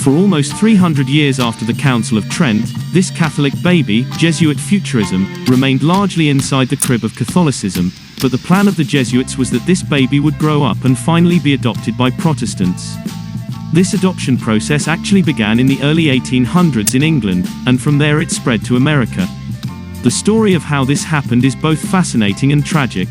For almost 300 years after the Council of Trent, this Catholic baby, Jesuit futurism, remained largely inside the crib of Catholicism, but the plan of the Jesuits was that this baby would grow up and finally be adopted by Protestants. This adoption process actually began in the early 1800s in England, and from there it spread to America. The story of how this happened is both fascinating and tragic.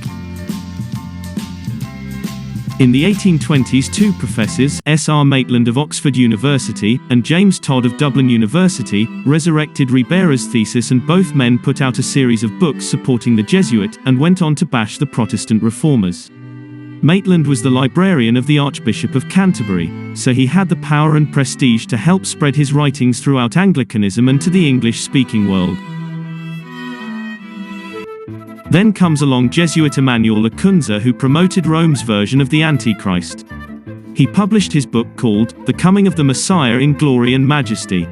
In the 1820s, two professors, S.R. Maitland of Oxford University and James Todd of Dublin University, resurrected Ribera's thesis, and both men put out a series of books supporting the Jesuit and went on to bash the Protestant reformers. Maitland was the librarian of the Archbishop of Canterbury, so he had the power and prestige to help spread his writings throughout Anglicanism and to the English-speaking world. Then comes along Jesuit Emmanuel Lacunza, who promoted Rome's version of the Antichrist. He published his book called The Coming of the Messiah in Glory and Majesty.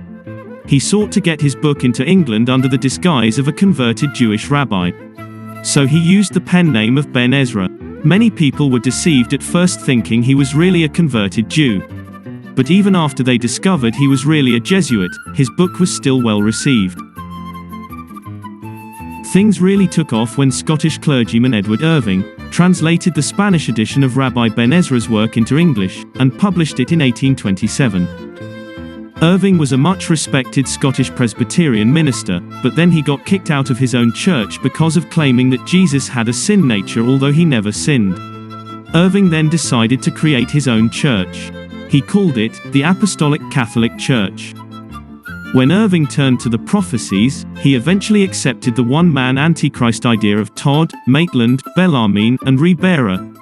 He sought to get his book into England under the disguise of a converted Jewish rabbi. So he used the pen name of Ben Ezra. Many people were deceived at first, thinking he was really a converted Jew. But even after they discovered he was really a Jesuit, his book was still well received. Things really took off when Scottish clergyman Edward Irving translated the Spanish edition of Rabbi Ben Ezra's work into English and published it in 1827. Irving was a much respected Scottish Presbyterian minister, but then he got kicked out of his own church because of claiming that Jesus had a sin nature although he never sinned. Irving then decided to create his own church. He called it the Apostolic Catholic Church. When Irving turned to the prophecies, he eventually accepted the one-man Antichrist idea of Todd, Maitland, Bellarmine, and Ribera.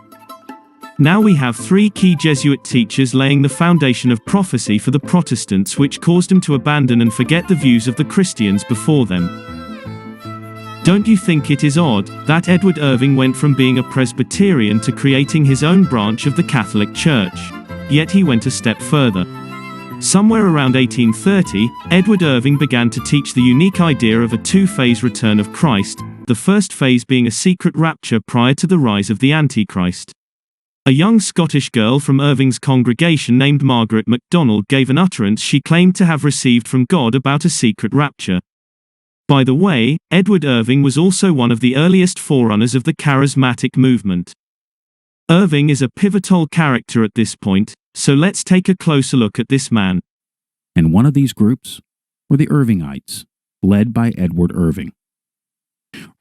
Now we have three key Jesuit teachers laying the foundation of prophecy for the Protestants, which caused them to abandon and forget the views of the Christians before them. Don't you think it is odd that Edward Irving went from being a Presbyterian to creating his own branch of the Catholic Church? Yet he went a step further. Somewhere around 1830, Edward Irving began to teach the unique idea of a two-phase return of Christ, the first phase being a secret rapture prior to the rise of the Antichrist. A young Scottish girl from Irving's congregation named Margaret MacDonald gave an utterance she claimed to have received from God about a secret rapture. By the way, Edward Irving was also one of the earliest forerunners of the charismatic movement. Irving is a pivotal character at this point, so let's take a closer look at this man. And one of these groups were the Irvingites, led by Edward Irving.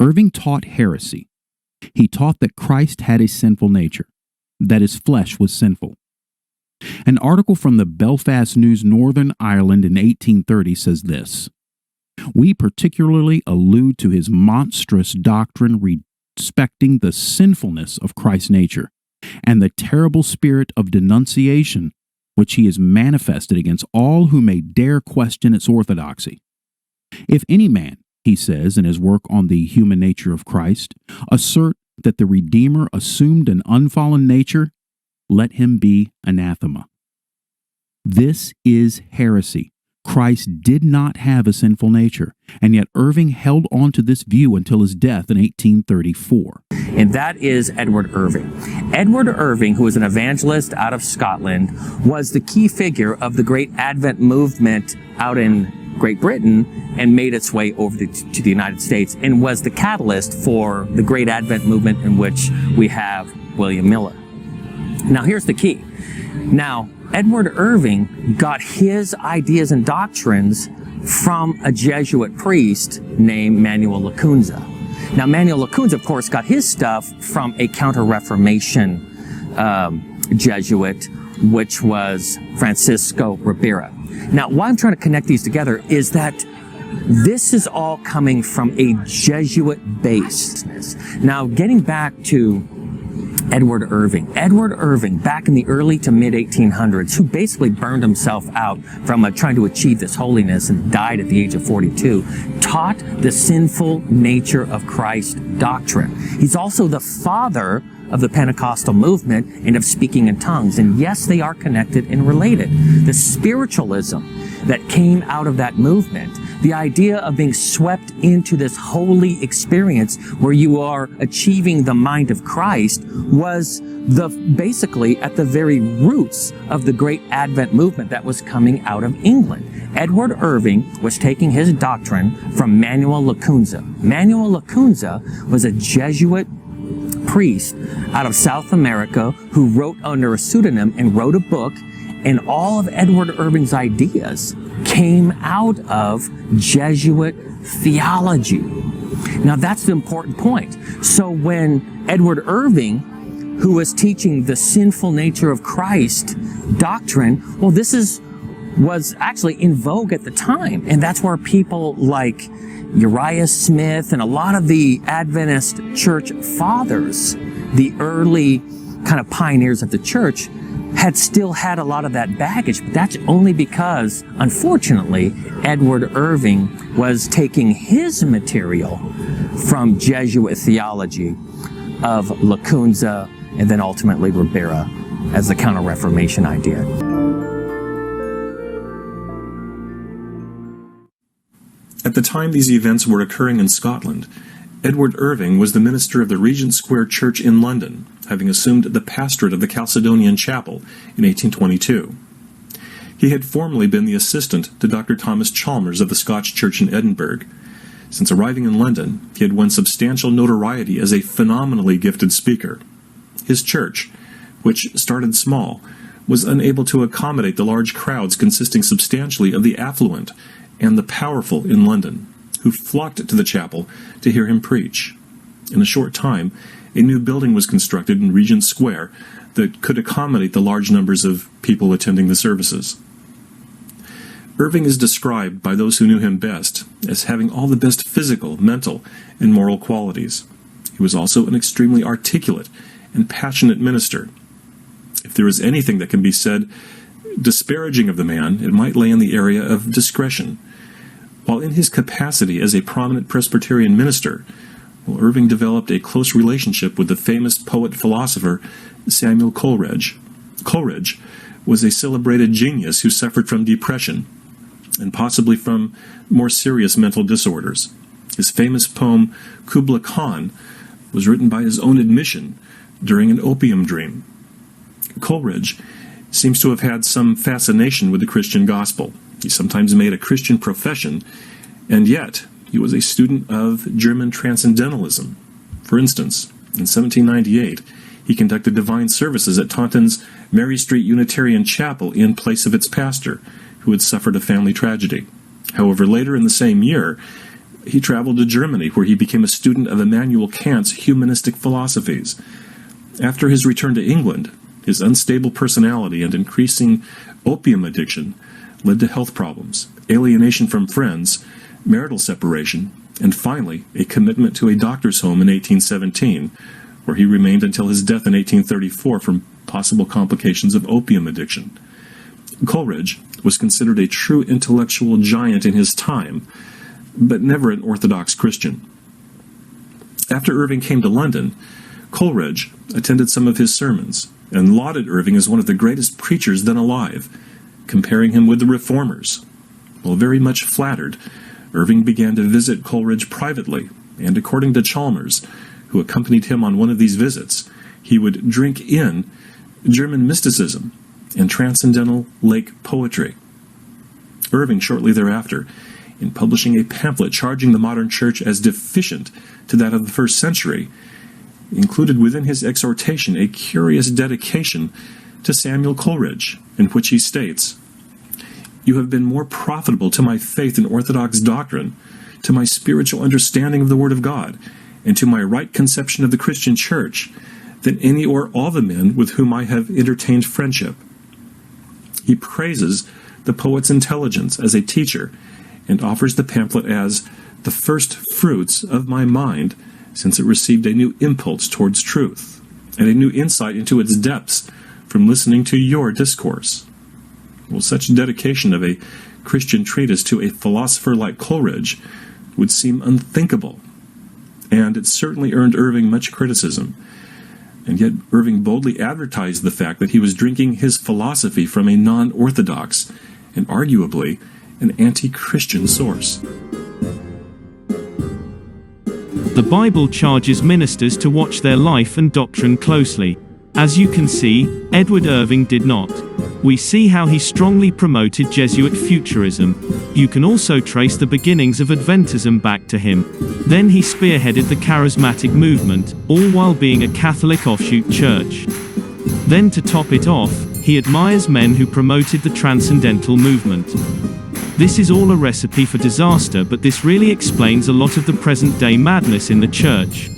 Irving taught heresy. He taught that Christ had a sinful nature, that his flesh was sinful. An article from the Belfast News, Northern Ireland in 1830 says this: "We particularly allude to his monstrous doctrine respecting the sinfulness of Christ's nature, and the terrible spirit of denunciation which he has manifested against all who may dare question its orthodoxy. If any man," he says in his work on the human nature of Christ, "assert that the Redeemer assumed an unfallen nature, let him be anathema." This is heresy. Christ did not have a sinful nature, and yet Irving held on to this view until his death in 1834. And that is Edward Irving. Edward Irving, who was an evangelist out of Scotland, was the key figure of the great Advent movement out in Great Britain and made its way over to the United States, and was the catalyst for the great Advent movement in which we have William Miller. Now here's the key. Now, Edward Irving got his ideas and doctrines from a Jesuit priest named Manuel Lacunza. Now, Manuel Lacunza, of course, got his stuff from a Counter-Reformation Jesuit, which was Francisco Ribera. Now, why I'm trying to connect these together is that this is all coming from a Jesuit base. Now, getting back to Edward Irving. Edward Irving, back in the early to mid-1800s, who basically burned himself out from trying to achieve this holiness and died at the age of 42, taught the sinful nature of Christ doctrine. He's also the father of the Pentecostal movement and of speaking in tongues. And yes, they are connected and related. The spiritualism that came out of that movement The idea of being swept into this holy experience where you are achieving the mind of Christ was basically at the very roots of the great Advent movement that was coming out of England. Edward Irving was taking his doctrine from Manuel Lacunza. Manuel Lacunza was a Jesuit priest out of South America who wrote under a pseudonym and wrote a book, and all of Edward Irving's ideas came out of Jesuit theology. Now that's the important point. So when Edward Irving, who was teaching the sinful nature of Christ doctrine, well, this was actually in vogue at the time. And that's where people like Uriah Smith and a lot of the Adventist church fathers, the early kind of pioneers of the church, had still had a lot of that baggage. But that's only because, unfortunately, Edward Irving was taking his material from Jesuit theology of Lacunza and then ultimately Ribera as the Counter-Reformation idea. At the time these events were occurring in Scotland, Edward Irving was the minister of the Regent Square Church in London, having assumed the pastorate of the Chalcedonian Chapel in 1822. He had formerly been the assistant to Dr. Thomas Chalmers of the Scotch Church in Edinburgh. Since arriving in London, he had won substantial notoriety as a phenomenally gifted speaker. His church, which started small, was unable to accommodate the large crowds consisting substantially of the affluent and the powerful in London, who flocked to the chapel to hear him preach. In a short time, a new building was constructed in Regent Square that could accommodate the large numbers of people attending the services. Irving is described by those who knew him best as having all the best physical, mental, and moral qualities. He was also an extremely articulate and passionate minister. If there is anything that can be said disparaging of the man, it might lay in the area of discretion. While in his capacity as a prominent Presbyterian minister, Irving developed a close relationship with the famous poet-philosopher Samuel Coleridge. Coleridge was a celebrated genius who suffered from depression and possibly from more serious mental disorders. His famous poem, Kubla Khan, was written by his own admission during an opium dream. Coleridge seems to have had some fascination with the Christian gospel. He sometimes made a Christian profession, and yet he was a student of German Transcendentalism. For instance, in 1798, he conducted divine services at Taunton's Mary Street Unitarian Chapel in place of its pastor, who had suffered a family tragedy. However, later in the same year, he traveled to Germany, where he became a student of Immanuel Kant's humanistic philosophies. After his return to England, his unstable personality and increasing opium addiction led to health problems, alienation from friends, marital separation, and finally a commitment to a doctor's home in 1817, where he remained until his death in 1834 from possible complications of opium addiction. Coleridge was considered a true intellectual giant in his time, but never an orthodox Christian. After Irving came to London, Coleridge attended some of his sermons and lauded Irving as one of the greatest preachers then alive, comparing him with the Reformers. While very much flattered, Irving began to visit Coleridge privately, and according to Chalmers, who accompanied him on one of these visits, he would drink in German mysticism and transcendental lake poetry. Irving, shortly thereafter, in publishing a pamphlet charging the modern church as deficient to that of the first century, included within his exhortation a curious dedication to Samuel Coleridge, in which he states, "You have been more profitable to my faith in orthodox doctrine, to my spiritual understanding of the Word of God, and to my right conception of the Christian Church, than any or all the men with whom I have entertained friendship." He praises the poet's intelligence as a teacher and offers the pamphlet as the first fruits of my mind, since it received a new impulse towards truth and a new insight into its depths from listening to your discourse. Well, such dedication of a Christian treatise to a philosopher like Coleridge would seem unthinkable, and it certainly earned Irving much criticism. And yet Irving boldly advertised the fact that he was drinking his philosophy from a non-orthodox and arguably an anti-Christian source. The Bible charges ministers to watch their life and doctrine closely. As you can see, Edward Irving did not. We see how he strongly promoted Jesuit futurism. You can also trace the beginnings of Adventism back to him. Then he spearheaded the charismatic movement, all while being a Catholic offshoot church. Then to top it off, he admires men who promoted the transcendental movement. This is all a recipe for disaster, but this really explains a lot of the present-day madness in the church.